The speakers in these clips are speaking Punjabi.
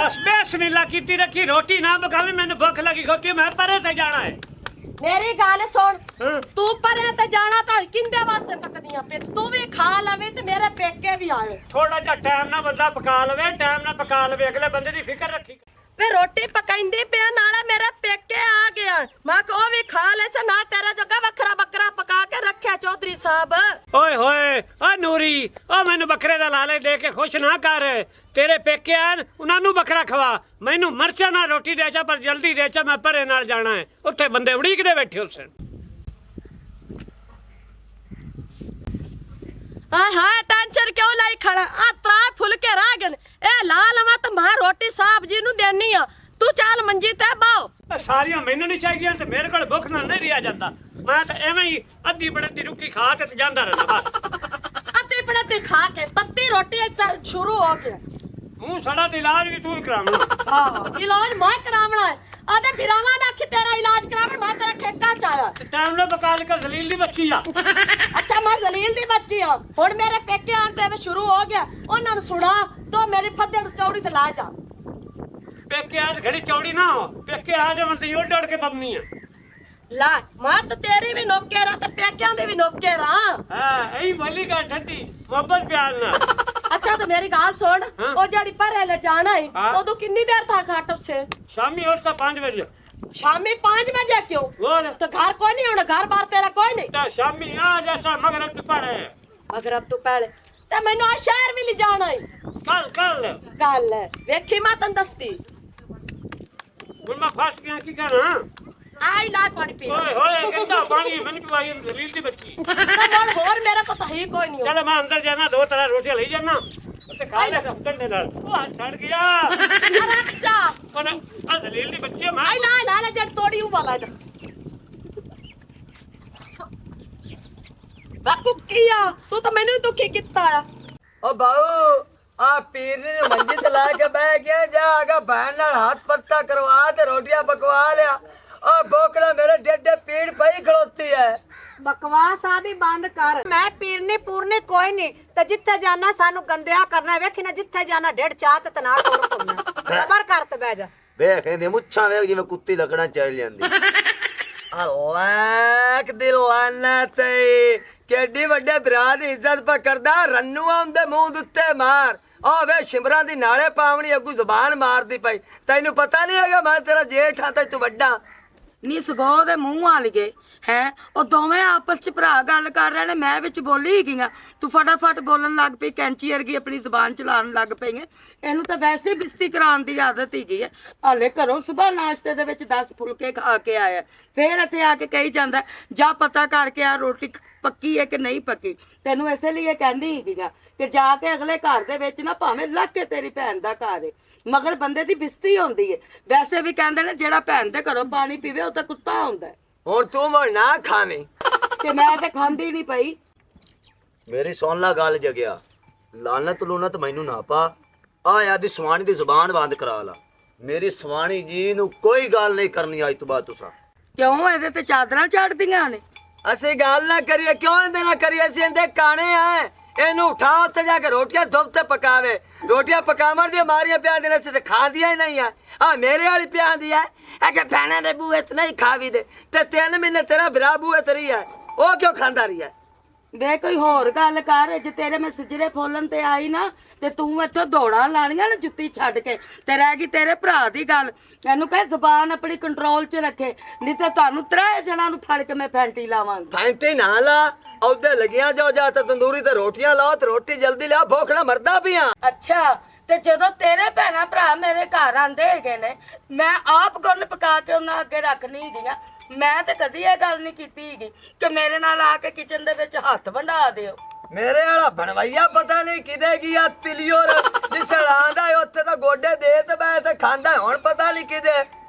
बस बिस्मिल्लाह कीती रखी रोटी ना पकावी मैंने भूख लगी खोती मैं परे ते जाना है मेरी गल सुन तू परे ते जाना तो किंदे वास्ते पकदियां पे तू भी खा लवे ते मेरे पेके भी आए थोड़ा जा टाइम ना बंदा पका लवे टाइम ना पका लवे अगले बंदे दी फिक्र रखी वे रोटी पकाइंदी पे नाले मेरे पेके आ गया मैं को भी खा ले से ना तेरा जगह बकरा बकरा पका के रखे चौधरी साहब ओए होए ओ नूरी ओ मैनू बकरे दा लाले दे के खुश ना कर तेरे पेके आन उन्हां नू बकरा खवा मैनू मरचा ना रोटी दे चा पर जल्दी दे चा मैं परे नाल जाना है उत्थे बंदे उड़ीकदे बैठे उस हाय टेंशन क्यों लाई खड़ा आ त्रा फुलके रह गए ए लाल मत मां रोटी साहब जी नु देनी आ तू चल मंजी ते बाओ सारियां मैनू नहीं चाहिए ते मेरे कोल भुख ना नहीं रिया जाता मैं तो एवें ही अद्धी बड़ी रुकी खा के ते जांदा रहना बस अद्धी बड़ी खा के तत्ती रोटी शुरू हो गया मुंह सड़ा दा इलाज भी तू ही करावना हां इलाज मैं करावना है आदे बिरावा ना कि तेरा इलाज करावण मैं तेरा ठेका चाया टाइम ना बकाल कर जलील दी बच्ची आ अच्छा मैं जलील दी बच्ची हूं हुन मेरे पेके आंते वे शुरू हो गया उन्हां नु सुना तो मेरी फद्दे चौड़ी ते ला जा पेके आज घड़ी चौड़ी ना हो पेके आज मन ते उड़ के बमनी है ला मां तो तेरी भी नौकेरा ते पेकियां दे भी नौकेरा हां एही बोली का ठंडी मोहब्बत प्यार ना अच्छा तो मेरी गाल सुन ओ जड़ी परे ले जाना है तो तू कितनी देर तक घाट से शामी उठता 5 बजे शामी 5 बजे क्यों तो घर कोई नहीं होना घर बार तेरा कोई नहीं तो शामी आ जैसा मगरब तो पड़े मगरब तो पहले ते मैनू आ शहर भी ले जाना है कल वेखी मैं तन दसती हुन मैं फस गया की करा आई ला पानी पी ओए होए गंदा पानी मैंने पिवाई जलील दी बच्ची तो और मेरा तो ही कोई नहीं चल मैं अंदर जाना दो तरह रोटी ले जाना ते खा ले कंडे नाल ओ छड़ गया अच्छा पर आ जलील दी बच्ची मैं आई ला जड़ तोड़ी वाला जा बाकू किया तू तो मैंने दुखी किता आ ओ बाऊ आ पीर ने मंजी ते ला के बैठ गया जा आगा बहन नाल हाथ पत्ता करवा ते रोटियां पकवा लिया ओ बोकड़ा मेरे डेडे पीड़ पई खड़ोती है बकवास आदि बंद कर मैं पीरनी पूरनी कोई नहीं ते जिथे जाना सानू गंदिया करना वेखी ना जिथे जाना डेढ़ चाह ते तना टोर करना सबर कर ते बैठ जा देख ਇਹਦੀ ਮੁੱਛਾਂ ਵੇਖ ਜਿਵੇਂ ਕੁੱਤੀ ਲੱਗਣਾ ਚੱਲ ਜਾਂਦੀ ਅੱਲਾਹ ਦਿਲ ਲਾਨਾ ਤੇ ਕਿੱਡੀ ਵੱਡੇ ਭਰਾ ਦੀ ਇੱਜ਼ਤ ਪਾ ਕਰਦਾ ਰੰਨੂ ਆਉਂਦੇ ਮੂੰਹ ਉੱਤੇ ਮਾਰ ਆ ਵੇ ਸ਼ਿਮਰਾਂ ਦੀ ਨਾਲੇ ਪਾਵਣੀ ਅੱਗੂ ਜ਼ਬਾਨ ਮਾਰਦੀ ਪਈ ਤੈਨੂੰ ਪਤਾ ਨਹੀਂ ਹੈਗਾ ਮੈਂ ਤੇਰਾ ਜੇਠ ਹਾਂ ਤੇ ਤੂੰ ਵੱਡਾ ਨੀ ਸਗੋਂ ਦੇ ਮੂੰਹ ਵਾਲ ਗਏ ਹੈ ਉਹ ਦੋਵੇਂ ਆਪਸ ਚ ਭਰਾ ਗੱਲ ਕਰ ਰਹੇ ਨੇ ਮੈਂ ਵਿੱਚ ਬੋਲੀ ਹੀ ਗਈਆਂ ਤੂੰ ਫਟਾਫਟ ਬੋਲਣ ਲੱਗ ਪਈ ਕੈਂਚੀ ਵਰਗੀ ਆਪਣੀ ਜ਼ੁਬਾਨ ਚਲਾਉਣ ਲੱਗ ਪਈ ਹੈ ਇਹਨੂੰ ਤਾਂ ਵੈਸੇ ਬਿਸਤੀ ਕਰਾਉਣ ਦੀ ਆਦਤ ਹੀ ਗਈ ਹੈ ਹਾਲੇ ਘਰੋਂ ਸਵੇਰ ਨਾਸ਼ਤੇ ਦੇ ਵਿੱਚ 10 ਫੁਲਕੇ ਖਾ ਕੇ ਆਇਆ ਫੇਰ ਇੱਥੇ ਆ ਕੇ ਕਹੀ ਜਾਂਦਾ ਜਾ ਪਤਾ ਕਰਕੇ ਆ ਰੋਟੀ ਪੱਕੀ ਹੈ ਕਿ ਨਹੀਂ ਪੱਕੀ ਤੈਨੂੰ ਇਸੇ ਲਈ ਕਹਿੰਦੀ ਹੀ ਗਈਆਂ ਕਿ ਜਾ ਕੇ ਅਗਲੇ ਘਰ ਦੇ ਵਿੱਚ ਨਾ ਭਾਵੇਂ ਲੱਗ ਕੇ ਤੇਰੀ ਭੈਣ ਦਾ ਘਰ ਹੈ ਮਗਰ ਬੰਦੇ ਦੀ ਬਿਸਤੀ ਹੁੰਦੀ ਹੈ ਵੈਸੇ ਵੀ ਕਹਿੰਦੇ ਨੇ ਜਿਹੜਾ ਭੈਣ ਦੇ ਘਰੋਂ ਪਾਣੀ ਪੀਵੇ ਉਹ ਤਾਂ ਕੁੱਤਾ ਹੁੰਦਾ ਹੁਣ ਤੂੰ ਮੋੜ ਨਾ ਖਾਵੇਂ ਤੇ ਮੈਂ ਤਾਂ ਖਾਂਦੀ ਨਹੀਂ ਪਈ ਮੇਰੀ ਸੁਣ ਲਾ ਗੱਲ ਜਗਿਆ ਲਾਨਤ ਲੂਨਤ ਮੈਨੂੰ ਨਾ ਪਾ ਆ ਆਦੀ ਸਵਾਣੀ ਦੀ ਜ਼ੁਬਾਨ ਬੰਦ ਕਰਾ ਲਾ ਮੇਰੀ ਸਵਾਣੀ ਜੀ ਨੂੰ ਕੋਈ ਗੱਲ ਨਹੀਂ ਕਰਨੀ ਅੱਜ ਤੋਂ ਬਾਅਦ ਤੁਸੀਂ ਕਿਉਂ ਇਹਦੇ ਤੇ ਚਾਦਰਾਂ ਚੜਦੀਆਂ ਨੇ ਅਸੀਂ ਗੱਲ ਨਾ ਕਰੀਏ ਕਿਉਂ ਇਹਦੇ ਨਾਲ ਕਰੀਏ ਅਸੀਂ ਇਹਦੇ ਕਾਣੇ ਆ ਇਹਨੂੰ ਉਠਾ ਉੱਥੇ ਜਾ ਕੇ ਰੋਟੀਆਂ ਧੁੱਪ ਤੇ ਪਕਾਵੇ ਰੋਟੀਆਂ ਪਕਾਵਣ ਦੀਆਂ ਮਾਰੀਆਂ ਪਿਆ ਦੇਣਾ ਸੀ ਤੇ ਖਾਂਦੀਆਂ ਹੀ ਨਹੀਂ ਆ ਮੇਰੇ ਵਾਲੀ ਪਿਆਂਦੀ ਹੈ ਕਿ ਭੈਣਾਂ ਦੇ ਬੂਹੇ ਚ ਨਹੀਂ ਖਾਵੀ ਦੇ ਤੇ 3 ਮਹੀਨੇ ਤੇਰਾ ਭਰਾ ਬੂਹੇ ਤੇ ਰਹੀ ਹੈ ਉਹ ਕਿਉਂ ਖਾਂਦਾ ਰਹੀ ਹੈ ਵੇ ਕੋਈ ਹੋਰ ਗੱਲ ਕਰ। ਜੇ ਤੇਰੇ ਮੈਂ ਸਿਜਰੇ ਫੋਲਣ ਤੇ ਆਈ ਨਾ ਤੇ ਤੂੰ ਇੱਥੋਂ ਦੌੜਾਂ ਲਾਣੀਆਂ ਨਾ ਜੁੱਤੀ ਛੱਡ ਕੇ, ਤੇ ਰਹਿ ਗਈ ਤੇਰੇ ਭਰਾ ਦੀ ਗੱਲ। ਇਹਨੂੰ ਕਹੇ ਜ਼ੁਬਾਨ ਆਪਣੀ ਕੰਟਰੋਲ 'ਚ ਰੱਖੇ, ਨਹੀਂ ਤੇ ਤੁਹਾਨੂੰ 3 ਜਣਾਂ ਨੂੰ ਫੜ ਕੇ ਮੈਂ ਫੈਂਟੀ ਲਾਵਾਂਗੀ। ਫੈਂਟੀ ਨਾ ਲਾ, ਉਹਦੇ ਲੱਗੀਆਂ ਜਾਓ, ਜਾਂ ਤਾਂ ਤੰਦੂਰੀ ਤੇ ਰੋਟੀਆਂ ਲਾਓ ਤੇ ਰੋਟੀ ਜਲਦੀ ਲਿਆ, ਭੁੱਖ ਨਾਲ ਮਰਦਾ ਪਿਆ। ਅੱਛਾ, ਤੇ ਜਦੋਂ ਤੇਰੇ ਭੈਣਾਂ ਭਰਾ ਮੇਰੇ ਘਰ ਆਂਦੇ ਹੈਗੇ ਨੇ, ਮੈਂ ਆਪ ਗੁੰਨ ਪਕਾ ਕੇ ਉਹਨਾਂ ਅੱਗੇ ਰੱਖਣੀ ਹੈਗੀਆਂ। ਮੈਂ ਤੇ ਕਦੀ ਇਹ ਗੱਲ ਨਹੀਂ ਕੀਤੀ ਹੈਗੀ ਕਿ ਮੇਰੇ ਨਾਲ ਆ ਕੇ ਕਿਚਨ ਦੇ ਵਿੱਚ ਹੱਥ ਵੰਡਾ ਦਿਓ। ਮੇਰੇ ਵਾਲਾ ਬਣਵਈਆ ਪਤਾ ਨਹੀਂ ਕਿਦੇ ਕੀ ਆ ਤਿਲਿਓਰ, ਜਿਸ ਆਂਦਾ ਉੱਥੇ ਤਾਂ ਗੋਡੇ ਦੇ ਤੇ ਮੈਂ ਤੇ ਖਾਂਦਾ, ਹੁਣ ਪਤਾ ਨਹੀਂ ਕਿਦੇ,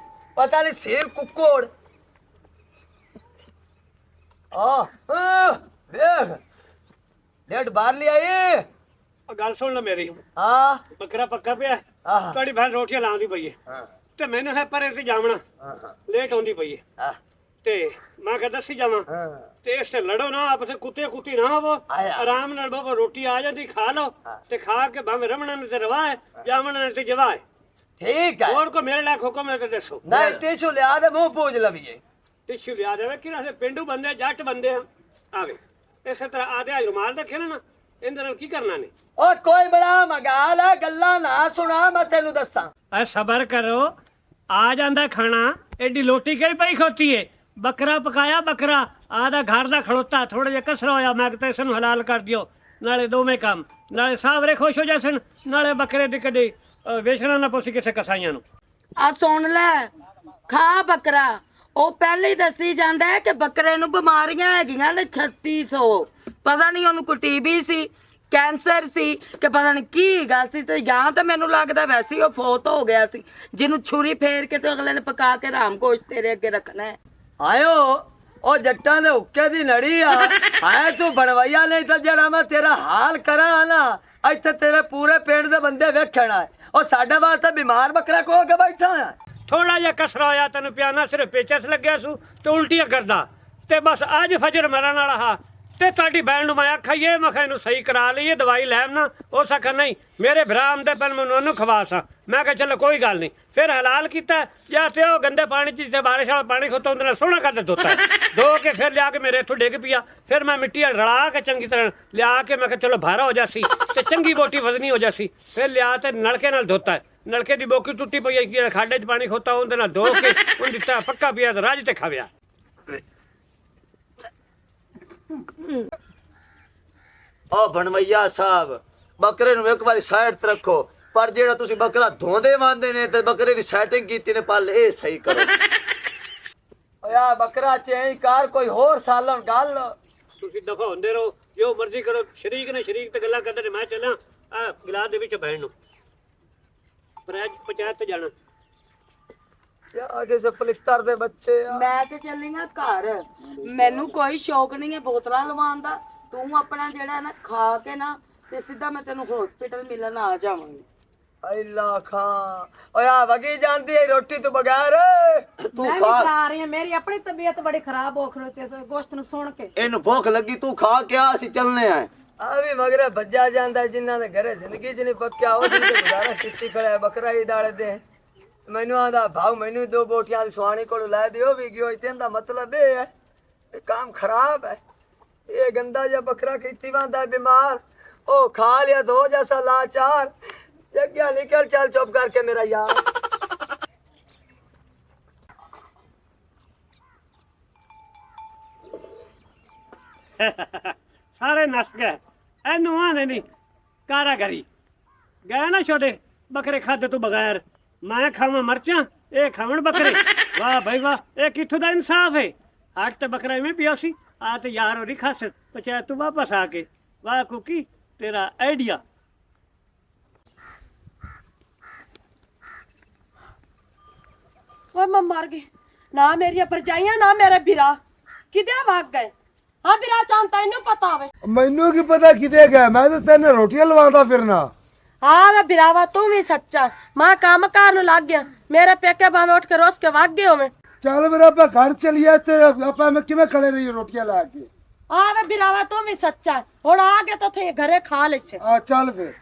ਪਤਾ ਨਹੀਂ ਸੀਲ ਕੁੱਕੋੜ। ਦੇਖ ਡੇਢ ਬਾਹਰ ਲਿਆਈ। ਗੱਲ ਸੁਣ ਲੈ ਮੇਰੀ, ਹਾਂ ਬੱਕਰਾ ਪੱਕਾ ਪਿਆ, ਆਹ ਤੁਹਾਡੀ ਭੈਣ ਰੋਟੀਆਂ ਲਾਉਂਦੀ ਪਈ ਹੈ ਹਾਂ ਤੇ ਮੈਨੂੰ ਹੈ ਪਰੇ ਤੇ ਜਾਵਣਾ ਲੇਟ ਆਉਂਦੀ ਪਈ ਹੈ ਹਾਂ ਤੇ ਮੈਂ ਕਿਹਾ ਦੱਸੀ ਜਾਵਾਂ ਤੇ ਇਸ ਤੇ ਲੜੋ ਨਾ ਆਪਸ ਵਿੱਚ, ਕੁੱਤੇ ਕੁੱਤੀ ਨਾ ਹੋਵੋ, ਆਇਆ। ਆਰਾਮ ਨਾਲ ਬਾਬਾ ਰੋਟੀ ਆ ਜਾਂਦੀ ਖਾ ਲਓ ਤੇ ਖਾ ਕੇ ਭਾਵੇਂ ਰਮਣਾ ਨੇ ਤੇ ਰਵਾ ਹੈ, ਜਾਵਣਾ ਨੇ ਤੇ ਜਵਾ ਹੈ। ਠੀਕ ਹੈ। ਹੋਰ ਕੋ ਮੇਰੇ ਲਈ ਹੁਕਮ ਹੈ ਤੇ ਦੱਸੋ। ਨਹੀਂ ਟਿਸ਼ੂ ਲਿਆ ਦੇ ਮੂੰਹ ਪੂਜ ਲਵੀਏ। ਟਿਸ਼ੂ ਲਿਆ ਦੇਵੇ ਕਿ ਅਸੀਂ ਪਿੰਡੂ ਬੰਦੇ ਆ, ਜੱਟ ਬੰਦੇ ਆ। ਆਵੇ ਇਸੇ ਤਰ੍ਹਾਂ ਆਦੇ ਰੁਮਾਲ ਰੱਖੇ ਨਾ, ਇਹਦੇ ਨਾਲ ਕੀ ਕਰਨਾ ਨੇ? ਓ ਕੋਈ ਬੜਾ ਮਗਾਲ ਹੈ, ਗੱਲਾਂ ਨਾ ਸੁਣਾ, ਮੈਂ ਤੈਨੂੰ ਦੱਸਾਂ। ਐ ਸਬਰ ਕਰੋ, ਆ ਜਾਂਦਾ ਖਾਣਾ। ਐਡੀ ਲੋਟੀ ਕਿਹੜੀ ਪਈ ਖੋਤੀ ਏ? ਬੱਕਰਾ ਪਕਾਇਆ, ਬੱਕਰਾ ਆਦਾ ਘਰ ਦਾ ਖੜੋਤਾ, ਥੋੜਾ ਜਿਹਾ ਕਸਰਾ ਹੋਇਆ, ਮੈਂ ਕਿਹਾ ਇਸ ਨੂੰ ਹਲਾਲ ਕਰ ਦਿਓ, ਨਾਲੇ ਦੋਵੇਂ ਕੰਮ, ਨਾਲੇ ਸਾਵਰੇ ਖੁਸ਼ ਹੋ ਜਾਸਣ, ਨਾਲੇ ਬੱਕਰੇ ਦੀ ਕਦੇ ਵੇਚਣਾ ਨਾ ਪੋਸੀ ਕਿਸੇ ਕਸਾਈਆਂ ਨੂੰ। ਆ ਸੁਣ ਲੈ, ਖਾ ਬੱਕਰਾ। ਉਹ ਪਹਿਲੇ ਹੀ ਦੱਸੀ ਜਾਂਦਾ ਹੈ ਕਿ ਬੱਕਰੇ ਨੂੰ ਬਿਮਾਰੀਆਂ ਹੈਗੀਆਂ ਨੇ 3600। ਪਤਾ ਨਹੀਂ ਉਹਨੂੰ ਕੋਈ ਟੀਬੀ ਸੀ, ਕੈਂਸਰ ਸੀ, ਕਿ ਪਤਾ ਨਹੀਂ ਕੀ ਹੈਗਾ ਸੀ। ਤੇ ਜਾਂ ਤਾਂ ਮੈਨੂੰ ਲੱਗਦਾ ਵੈਸੇ ਹੀ ਉਹ ਫੌਤ ਹੋ ਗਿਆ ਸੀ, ਜਿਹਨੂੰ ਛੁਰੀ ਫੇਰ ਕੇ ਤੇ ਅਗਲੇ ਨੇ ਪਕਾ ਕੇ ਰਾਮ ਗੋਸ਼ਤ ਤੇਰੇ ਅੱਗੇ ਰੱਖਣਾ ਹੈ। ਆਇਓ ਉਹ ਜੱਟਾਂ ਦੇ ਹੁੱਕੇ ਦੀ ਨੜੀ ਆ। ਆਏ ਤੂੰ ਬਣਵਈਆ, ਨਹੀਂ ਤਾਂ ਜਿਹੜਾ ਮੈਂ ਤੇਰਾ ਹਾਲ ਕਰਾਂ ਨਾ, ਇੱਥੇ ਤੇਰੇ ਪੂਰੇ ਪਿੰਡ ਦੇ ਬੰਦੇ ਵੇਖਣ ਆਏ। ਉਹ ਸਾਡੇ ਵਾਸਤੇ ਬਿਮਾਰ ਬੱਕਰਾ ਕੋ ਕੇ ਬੈਠਾ ਆ। ਥੋੜਾ ਜਿਹਾ ਕਸਰਾ ਹੋਇਆ, ਤੈਨੂੰ ਪਿਆਨਾ ਸਿਰਫ ਪੇਚਸ ਲੱਗਿਆ ਸੂ ਤੇ ਉਲਟੀਆਂ ਕਰਦਾ, ਤੇ ਬਸ ਅੱਜ ਫਜਰ ਮਰਨ ਵਾਲਾ ਹਾ। ਤੇ ਤੁਹਾਡੀ ਭੈਣ ਨੂੰ ਮੈਂ ਆਖਾਈਏ, ਮੈਂ ਕਿਹਾ ਇਹਨੂੰ ਸਹੀ ਕਰਾ ਲਈਏ, ਦਵਾਈ ਲੈਣ ਨਾ ਹੋ ਸਕਾ। ਨਹੀਂ ਮੇਰੇ ਭਰਾ ਆਉਂਦੇ ਪਹਿਲ ਮੈਨੂੰ ਉਹਨੂੰ ਖਵਾਸਾ। ਮੈਂ ਕਿਹਾ ਚਲੋ ਕੋਈ ਗੱਲ ਨਹੀਂ, ਫਿਰ ਹਲਾਲ ਕੀਤਾ। ਜਾਂ ਤੇ ਉਹ ਗੰਦੇ ਪਾਣੀ 'ਚ ਜਿੱਥੇ ਬਾਰਿਸ਼ ਵਾਲਾ ਪਾਣੀ ਖੋਤਾ ਉਹਦੇ ਨਾਲ ਸੋਹਣਾ ਕਰਦੇ ਧੋਤਾ, ਧੋ ਕੇ ਫਿਰ ਲਿਆ ਕੇ ਮੇਰੇ ਇੱਥੋਂ ਡਿੱਗ ਪਿਆ। ਫਿਰ ਮੈਂ ਮਿੱਟੀ ਰਲਾ ਕੇ ਚੰਗੀ ਤਰ੍ਹਾਂ ਲਿਆ ਕੇ ਮੈਂ ਕਿਹਾ ਚਲੋ ਭਾਰਾ ਹੋ ਜਾਸੀ ਤੇ ਚੰਗੀ ਬੋਟੀ ਵਜ਼ਨੀ ਹੋ ਜਾਸੀ। ਫਿਰ ਲਿਆ ਤੇ ਨਲਕੇ ਨਾਲ ਧੋਤਾ, ਨਲਕੇ ਦੀ ਬੋਕੀ ਟੁੱਟੀ ਪਈ ਹੈ, ਜਿਹੜਾ ਖਾਡੇ 'ਚ ਪਾਣੀ ਖੋਤਾ ਉਹਦੇ ਨਾਲ ਧੋ ਕੇ ਉਹਨੂੰ ਦਿੱਤਾ, ਪੱਕਾ ਪਿਆ ਤੇ ਰੱਜ ਤੇ ਖਾਵਿਆ। ਓ ਬਣਵਈਆ ਸਾਹਿਬ, ਬੱਕਰੇ ਨੂੰ ਇੱਕ ਵਾਰੀ ਸਾਈਡ ਤੇ ਰੱਖੋ, ਪਰ ਜਿਹੜਾ ਤੁਸੀਂ ਬੱਕਰਾ ਧੋਂਦੇ ਮੰਨਦੇ ਨੇ ਤੇ ਬੱਕਰੇ ਦੀ ਸੈਟਿੰਗ ਕੀਤੀ ਨੇ, ਪਲ ਇਹ ਸਹੀ ਕਰੋ। ਓਏ ਆ ਬੱਕਰਾ ਚੇਂਜ ਕਰ, ਕੋਈ ਹੋਰ ਸਾਲਣ ਗੱਲ। ਤੁਸੀਂ ਦਫਾ ਹੁੰਦੇ ਰਹੋ, ਜੋ ਮਰਜ਼ੀ ਕਰੋ। ਸ਼ਰੀਕ ਨੇ ਸ਼ਰੀਕ ਤੇ ਗੱਲਾਂ ਕਰਦੇ ਨੇ, ਮੈਂ ਚੱਲਾਂ ਆ ਗਿਲਾਸ ਦੇ ਵਿੱਚ ਬਹਿਣ ਨੂੰ, ਪਰ ਪੰਚਾਇਤ ਤੇ ਜਾਣਾ। ਯਾ ਕਿਸੇ ਪਲਿੱਤਰ ਦੇ ਬੱਚੇ ਆ। ਮੈਂ ਤੇ ਚੱਲੀ ਆ ਘਰ, ਮੈਨੂੰ ਕੋਈ ਸ਼ੌਕ ਨਹੀਂ ਹੈ ਬੋਤਲਾਂ ਲਵਾਉਣ ਦਾ। ਤੂੰ ਆਪਣਾ ਜਿਹੜਾ ਨਾ ਖਾ ਕੇ ਨਾ ਤੇ ਸਿੱਧਾ ਮੈਂ ਤੈਨੂੰ ਹਸਪੀਟਲ ਮਿਲਣ ਆ ਜਾਵਾਂਗੀ। ਅੱਲਾ ਖਾਂ ਓਏ ਆ ਵਗੀ ਜਾਂਦੀ ਹੈ ਰੋਟੀ ਤੋਂ ਬਗੈਰ। ਤੂੰ ਮੈਂ ਵੀ ਖਾ, ਖਾ ਰਹੀ ਹਾਂ, ਮੇਰੀ ਆਪਣੀ ਤਬੀਅਤ ਬੜੀ ਖਰਾਬ ਹੋ ਖਲੋਤੀ ਇਸ ਗੋਸ਼ਤ ਨੂੰ ਸੁਣ ਕੇ। ਇਹਨੂੰ ਭੁੱਖ ਲੱਗੀ, ਤੂੰ ਖਾ ਕੇ ਆ, ਅਸੀਂ ਚੱਲਨੇ ਆ। ਆ ਵੀ ਮਗਰੇ ਭੱਜਾ ਜਾਂਦਾ, ਜਿਨ੍ਹਾਂ ਦੇ ਘਰੇ ਜ਼ਿੰਦਗੀ 'ਚ ਨਹੀਂ ਪੱਕਿਆ ਉਹ ਦਿਨ ਤੇ ਗੁਜ਼ਾਰਾ ਕੀਤੀ ਖੜਿਆ। ਬੱਕਰਾ ਹੀ ਦਾਲੇ ਦੇ ਮੈਨੂੰ ਆਂਦਾ ਭਾਉ ਮੈਨੂੰ 2 ਬੋਟੀਆਂ ਦੀ ਸਵਾਣੀ ਕੋਲ ਲੈ ਦਿਓ ਵੀ ਗਿਓ। ਇਹਦਾ ਮਤਲਬ ਇਹ ਹੈ ਇਹ ਕੰਮ ਖਰਾਬ ਹੈ। ਇਹ ਗੰਦਾ ਜਿਹਾ ਬੱਕਰਾ ਕੀਤੀ ਵਾਂਦਾ ਬਿਮਾਰ, ਉਹ ਖਾ ਲਿਆ 2 ਜੈਸਾ ਲਾਚਾਰ। ਜੱਗਿਆ ਨਿਕਲ, ਚੱਲ ਚੁੱਪ ਕਰਕੇ ਮੇਰਾ ਯਾਰ। ਸਾਰੇ ਨਸ ਗਏ, ਇਹਨੂੰ ਆਂਦੇ ਨਹੀਂ ਕਾਰਾਗਰੀ ਗਏ ਨਾ ਛੋਟੇ ਬੱਕਰੇ ਖਾਦੇ ਤੋਂ ਬਗੈਰ। ਮੈਂ ਖਾਵਾਂ ਮਰਚਾਂ, ਇਹ ਖਾਵਣ ਬੱਕਰੇ। ਵਾਹ ਭਾਈ ਵਾਹ, ਇਹ ਕਿੱਥੋਂ ਦਾ ਇਨਸਾਫ ਹੈ? ਅੱਜ ਤੇ ਬੱਕਰਾ ਇਵੇਂ ਪਿਆ ਸੀ, ਆ ਤੇ ਯਾਰ ਹੋਰੀ ਖਾਸ ਪੰਚਾਇਤ ਤੂੰ ਵਾਪਸ ਆ ਕੇ। ਵਾਹ ਕੁਕੀ ਤੇਰਾ ਆਈਡੀਆ। ਓਏ ਮੈਂ ਮਰ ਗਈ ਨਾ, ਮੇਰੀਆਂ ਭਰਜਾਈਆਂ ਨਾ ਮੇਰੇ ਵੀਰਾ ਕਿਤੇ ਵਗ ਗਏ। ਹਾਂ ਵੀਰਾ ਚਾਂ ਤੈਨੂੰ ਪਤਾ ਹੋਵੇ? ਮੈਨੂੰ ਕੀ ਪਤਾ ਕਿਤੇ ਗਿਆ, ਮੈਂ ਤਾਂ ਤੈਨੂੰ ਰੋਟੀਆਂ ਲਵਾਉਂਦਾ ਫਿਰਨਾ। ਹਾਂ ਵੇ ਵੀਰਾਵਾ ਤੂੰ ਵੀ ਸੱਚਾ, ਮੈਂ ਕੰਮ ਕਾਰ ਨੂੰ ਲੱਗ ਗਿਆ। ਮੇਰੇ ਪੇਕੇ ਭਾਵੇਂ ਉੱਠ ਕੇ ਰੋਸ ਕੇ ਵਗ ਗਏ ਹੋਵੇਂ। ਚੱਲ ਮੇਰਾ ਆਪਾਂ ਘਰ ਚਲੀਏ ਤੇ ਆਪਾਂ ਮੈਂ ਕਿਵੇਂ ਖੜੇ ਰਹੀ ਰੋਟੀਆਂ ਲਾ ਕੇ। ਹਾਂ ਵੇ ਵੀਰਾਵਾ ਤੂੰ ਵੀ ਸੱਚਾ, ਹੁਣ ਆ ਕੇ ਤਾਂ ਥੇ ਘਰੇ ਖਾ ਲੈ। ਆ ਚੱਲ ਫਿਰ।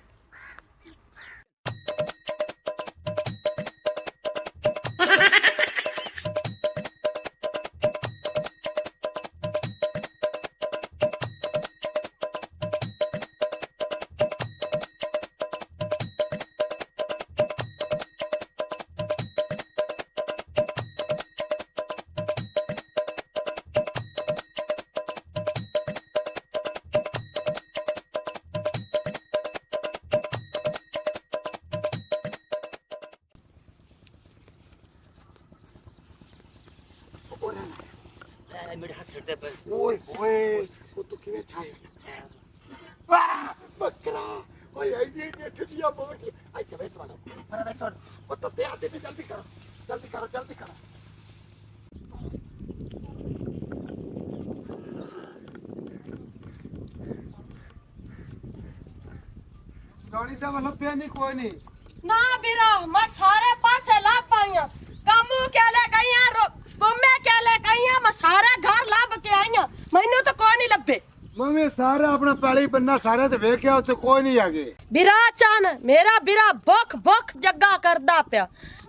ਕਿਤੇ ਪਏ ਓਏ ਓਏ ਉਹ ਤੂੰ ਕਿਵੇਂ ਛਾਇਆ ਵਾਹ ਬੱਕਰਾ ਓਏ ਇਹ ਛੁੱਟੀਆਂ ਬਹੁਤ ਆਈ ਤੇ ਵੇਚ ਵਾਲਾ ਪਰ ਵੇਚ ਉਹ ਤਾਂ ਤੇ ਆਦੇ ਜਲਦੀ ਕਰੋ ਜਲਦੀ ਕਰੋ ਜਲਦੀ ਕਰੋ डॉली साहब लपे नहीं कोई नहीं ਨਾ ਵੀਰਾ ਮੈਂ ਸਾਰੇ ਪਾਸੇ ਲੱਭ ਪਾਈਆਂ ਕਾਮੂ ਕੇ ਲੈ ਗਈਆਂ ਗੁੰਮੇ ਕੇ ਲੈ ਗਈਆਂ ਮੈਂ ਸਾਰੇ ਘਰ ਲੱਭ ਕੇ ਆਈਆਂ ਮੈਨੂੰ ਤਾਂ ਕੋਈ ਨਹੀਂ ਲੱਭੇ मम्मी सारे अपना पहले ही बन्ना सारे तो वेख आओ तो कोई नहीं आगे ਵੀਰਾ ਚਾਨ ਮੇਰਾ ਵੀਰਾ ਭੁੱਖ ਭੁੱਖ ਜੱਗਾ ਕਰਦਾ ਪਿਆ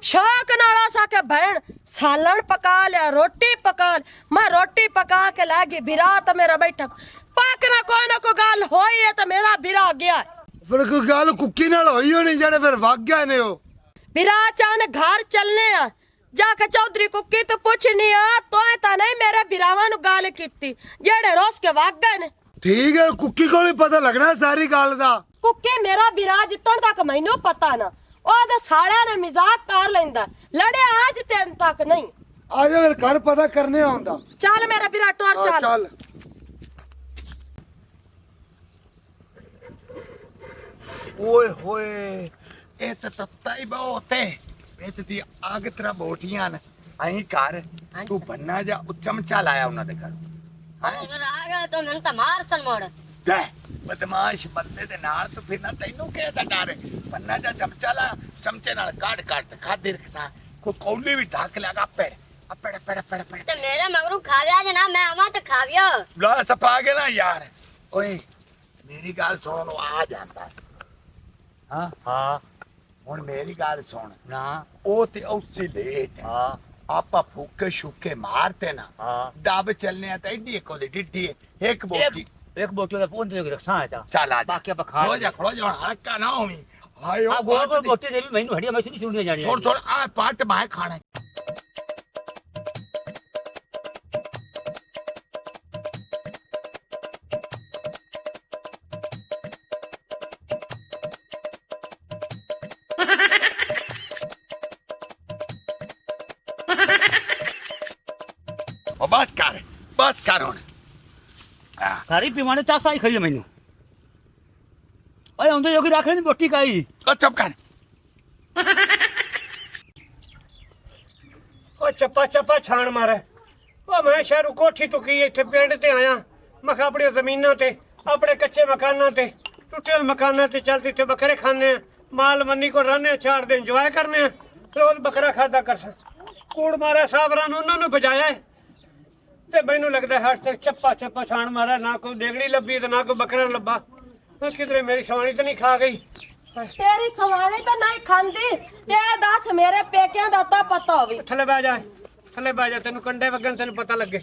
ਸ਼ੌਕ ਨਾਲ ਸਾਕੇ ਭੈਣ ਸਾਲਣ ਪਕਾ ਲਿਆ ਰੋਟੀ ਪਕਾ ਮੈਂ ਰੋਟੀ ਪਕਾ ਕੇ ਲੈ ਗਈ ਵੀਰਾ ਤਾਂ ਮੇਰਾ ਬੈਠਾ ਪਾਕ ਨਾ ਕੋਈ ਗੱਲ ਹੋਈ ਹੈ ਤਾਂ ਮੇਰਾ ਵੀਰਾ ਗਿਆ फिर कोई गल कुकी नाल होई होनी जेड़े फिर भाग गए ने ओ ਵੀਰਾ ਚਾਨ ਘਰ ਚੱਲਨੇ ਆ जाके चौधरी कुकी तो पूछनी आ तो नहीं मेरे बिरावा नु गाल कीती जेड़े रोस के भाग गए ने ठीक है कुकी को भी पता लगना सारी गल दा कुकी मेरा बिरा जितन तक मैनू पता ना ओदे साड़िया ने मजाक कर लेंदा लड़े आज तेन तक नहीं आज फिर घर पता करने आंदा चल मेरा बिरा टोर चल चल ਓਏ ਹੋਏ ਇਹ ਤਾਂ ਤੱਤਾ ਹੀ ਬਹੁਤ ਹੈ ਵਿੱਚ ਦੀ ਅੱਗ ਤਰ੍ਹਾਂ ਬੋਟੀਆਂ ਨੇ ਅਹੀਂ ਘਰ ਤੂੰ ਬੰਨਾ ਜਾ ਉਹ ਚਮਚਾ ਲਾਇਆ ਉਹਨਾਂ ਦੇ ਘਰ अगर आ गया तो मैंने तो मार सन मोड़ ਤੇ ਬਦਮਾਸ਼ ਬੰਦੇ ਦੇ ਨਾਲ ਤੂੰ ਫਿਰ ਨਾ ਤੈਨੂੰ ਕਿਹ ਦਾ ਡਰ ਹੈ ਬੰਨਾ ਜਾ ਚਮਚਾ ਲਾ ਚਮਚੇ ਨਾਲ ਕੱਢ ਖਾਦੇ ਰਖਸਾ ਕੋਈ ਕੌਲੀ ਵੀ ਢੱਕ ਲਗਾ ਪੜ ਪੜ तो मेरे मगरू खाव्या जे ना मैं आवा तो खाव्यो ਲਾ ਸਪਾ ਕੇ ਨਾ ਯਾਰ ਓਏ ਮੇਰੀ ਗੱਲ ਸੁਣ ਲੋ ਆ ਜਾਂਦਾ ਹਾਂ ਹਾਂ ਹੁਣ ਮੇਰੀ ਗੱਲ ਸੁਣ ਨਾ ਉਹ ਤੇ ਉਸੇ ਲੇਟ ਹਾਂ ਆਪਾਂ ਫੁੱਕੇ ਸ਼ੁੱਕੇ ਮਾਰਤੇ ਨਾ ਹਾਂ ਦਬ ਚੱਲਨੇ ਆ ਤਾਂ ਐਡੀ ਕੋ ਦੀ ਡਿੱਡੀ ਇੱਕ ਬੋਟੀ ਇੱਕ ਬੋਤਲ ਦਾ ਪਹੁੰਚ ਜੋ ਰੱਖਾਂ ਆ ਚਾ ਚੱਲ ਆ ਜਾ ਬਾਕੀ ਆਪਾਂ ਖਾ ਖਲੋ ਜਾ ਹੁਣ ਹਲਕਾ ਨਾ ਹੋਵੀਂ ਹਾਏ ਆ ਉਹ ਗੋਲ ਬੋਤੇ ਦੇ ਵੀ ਮੈਨੂੰ ਹੜੀਆਂ ਮੈਂ ਨਹੀਂ ਸੁਣੀਆਂ ਜਾਣੀਆਂ ਸੁਣ ਆ ਪੱਟ ਮੈਂ ਖਾਣਾ ਉਹ ਬਸ ਕਰ ਹੁਣ ਸਾਰੀ ਪੀਵਾਣੇ ਚਾਸਾ ਹੀ ਖੜੀ ਮੈਨੂੰ ਓਏ ਹੁੰਦੇ ਜੋਗੀ ਰੱਖ ਲੈਣੀ ਬੋਟੀ ਕਾਈ ਉਹ ਚੁੱਪ ਕਰ ਉਹ ਚੱਪਾ ਛਾਣ ਮਾਰੇ ਉਹ ਮੈਂ ਸ਼ਹਿਰੋਂ ਕੋਠੀ ਟੁਕੀ ਇੱਥੇ ਪਿੰਡ ਤੇ ਆਇਆ ਮੈਂ ਕਿਹਾ ਆਪਣੀਆਂ ਜ਼ਮੀਨਾਂ ਤੇ ਆਪਣੇ ਕੱਚੇ ਮਕਾਨਾਂ ਤੇ ਟੁੱਟੇ ਹੋਏ ਮਕਾਨਾਂ ਤੇ ਚੱਲਦੀ ਤੇ ਬੱਕਰੇ ਖਾਣੇ ਆ ਮਾਲ ਮੰਨੀ ਕੋ ਰਹਿੰਦੇ 4 ਦਿਨ ਇੰਜੋਏ ਕਰਨੇ ਆ ਰੋਜ਼ ਬੱਕਰਾ ਖਾਦਾ ਕਰਸਾਂ ਕੂੜ ਮਾਰਿਆ ਸਾਬਰਾਂ ਨੂੰ ਉਹਨਾਂ ਨੂੰ ਵਜਾਇਆ ਤੇ ਮੈਨੂੰ ਲੱਗਦਾ ਹੱਟ ਤੇ ਚੱਪਾ ਛਾਣ ਮਾਰਿਆ ਨਾ ਕੋਈ ਦੇਗੜੀ ਲੱਭੀ ਤੇ ਨਾ ਕੋਈ ਬੱਕਰਾ ਲੱਭਾ ਮੈਂ ਕਿਧਰੇ ਮੇਰੀ ਸਵਾਣੀ ਤਾਂ ਨਹੀਂ ਖਾ ਗਈ तेरी सवाणी तो नहीं खांदी ते दस मेरे पेकियां दा ता पता होवी ਥੱਲੇ ਬਹਿ ਜਾ ਤੈਨੂੰ ਕੰਡੇ ਵਗਣ ਤੈਨੂੰ ਪਤਾ ਲੱਗੇ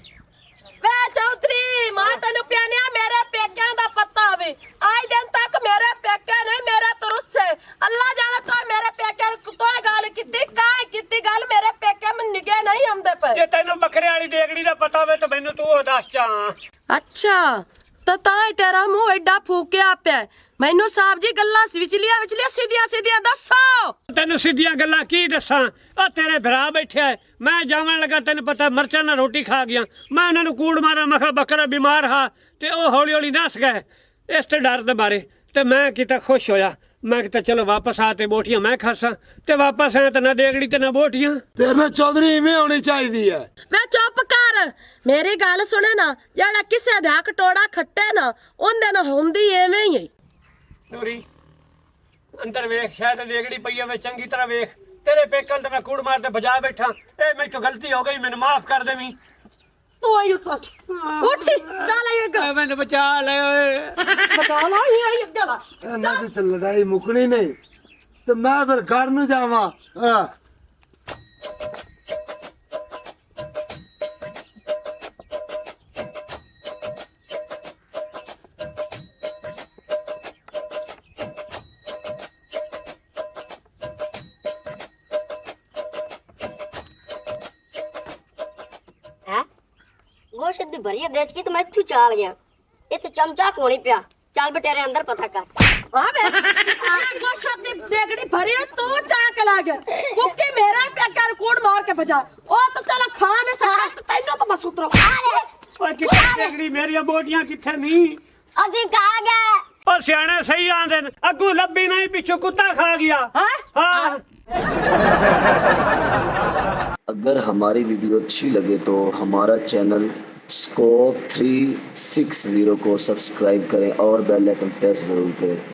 वे चौधरी मां तेनु प्यानिया मेरे पेकियां दा पता होवी आज दिन तक मेरे पेके नहीं मेरे तुरुस से अल्लाह जाने तो मेरे पेके तो गाल कीती गल मेरे पेके में निगे नहीं आंदे पे ਜੇ ਤੈਨੂੰ ਬੱਕਰੇ ਵਾਲੀ ਦੇਗੜੀ ਦਾ ਪਤਾ ਹੋਵੇ ਤਾਂ ਮੈਨੂੰ ਤੂੰ ਉਹ ਦੱਸ ਚਾ अच्छा तो ताई तेरा मुंह एडा फूकिया पे मैनू साहब जी गल्लां विचलिया सीधिया दसो ਤੈਨੂੰ ਸਿੱਧੀਆਂ ਗੱਲਾਂ ਕੀ ਦੱਸਾਂ ਉਹ ਤੇਰੇ ਭਰਾ ਬੈਠਿਆ ਹੈ। ਮੈਂ ਜਾਵਣ ਲੱਗਾ ਤੈਨੂੰ ਪਤਾ ਮਰਚਾਂ ਨਾਲ ਰੋਟੀ ਖਾ ਗਿਆ ਮੈਂ ਉਹਨਾਂ ਨੂੰ ਕੂੜ ਮਾਰਾ ਮੈਂ ਕਿਹਾ ਬੱਕਰਾ ਬਿਮਾਰ ਹਾਂ ਤੇ ਉਹ ਹੌਲੀ ਹੌਲੀ ਦੱਸ ਗਏ ਇਸ ਤੇ ਡਰ ਦੇ ਬਾਰੇ ਤੇ ਮੈਂ ਕਿਤੇ ਖੁਸ਼ ਹੋਇਆ ਮੈਂ ਕਿਤੇ ਚਲੋ ਵਾਪਸ ਆ ਤੇ ਬੋਟੀਆਂ ਮੈਂ ਖਾਸਾਂ ਤੇ ਵਾਪਸ ਆਇਆ ਤੇ ਨਾ ਦੇਗੜੀ ਤੇ ਨਾ ਬੋਟੀਆਂ तेरे में चौधरी इवें होनी चाहिए है वे चुप कर मेरी गल सुने ना जेड़ा किसे दा कटोड़ा खट्टे ना ओंदे ना हुंदी एवें ही ਨੂਰੀ ਅੰਦਰ ਵੇਖ ਸ਼ਾਇਦ ਦੇਗੜੀ ਪਈ ਹੋਵੇ ਚੰਗੀ ਤਰ੍ਹਾਂ ਵੇਖ ਤੇਰੇ ਪੇਕਲ ਤੇ ਮੈਂ ਕੂੜ ਮਾਰ ਤੇ ਭਜਾ ਬੈਠਾ ਇਹ ਮੈਥੋਂ ਗਲਤੀ ਹੋ ਗਈ ਮੈਨੂੰ ਮਾਫ ਕਰ ਦੇਵੀਂ तू आई उठी चल आई ਮੈਨੂੰ ਬਚਾ ਲੈ ਓਏ बता लो ही आई गला ना तो लड़ाई मुकनी नहीं तो मैं फिर घर न जावा हाँ हैं गोश्त दी भरिया बेच के तो मैं तू चाल गया ये तो चमचा कोनी पिया चल बेटेरे अंदर पता कर हां बे गोशत दी बेगड़ी भरी है, तू चाक ला गया कुक्की मेरा पेकर कूड़ मार के बजा ओ तो चला खाने से तो तैनो तो मसूत्रो ਓਏ ਕਿੱਥੇ ਟੇਕੜੀ ਮੇਰੀਆਂ ਬੋਟੀਆਂ ਕਿੱਥੇ ਨਹੀਂ ਅਸੀਂ ਖਾ ਗਏ ਓ ਸਿਆਣੇ ਸਹੀ ਆਂਦੇ ਨੇ ਅੱਗੂ ਲੱਭੀ ਨਹੀਂ ਪਿੱਛੋਂ ਕੁੱਤਾ खा गया हाँ अगर हमारी वीडियो अच्छी लगे तो हमारा चैनल स्कोप 360 को सब्सक्राइब करें और बेल आइकन प्रेस जरूर करें।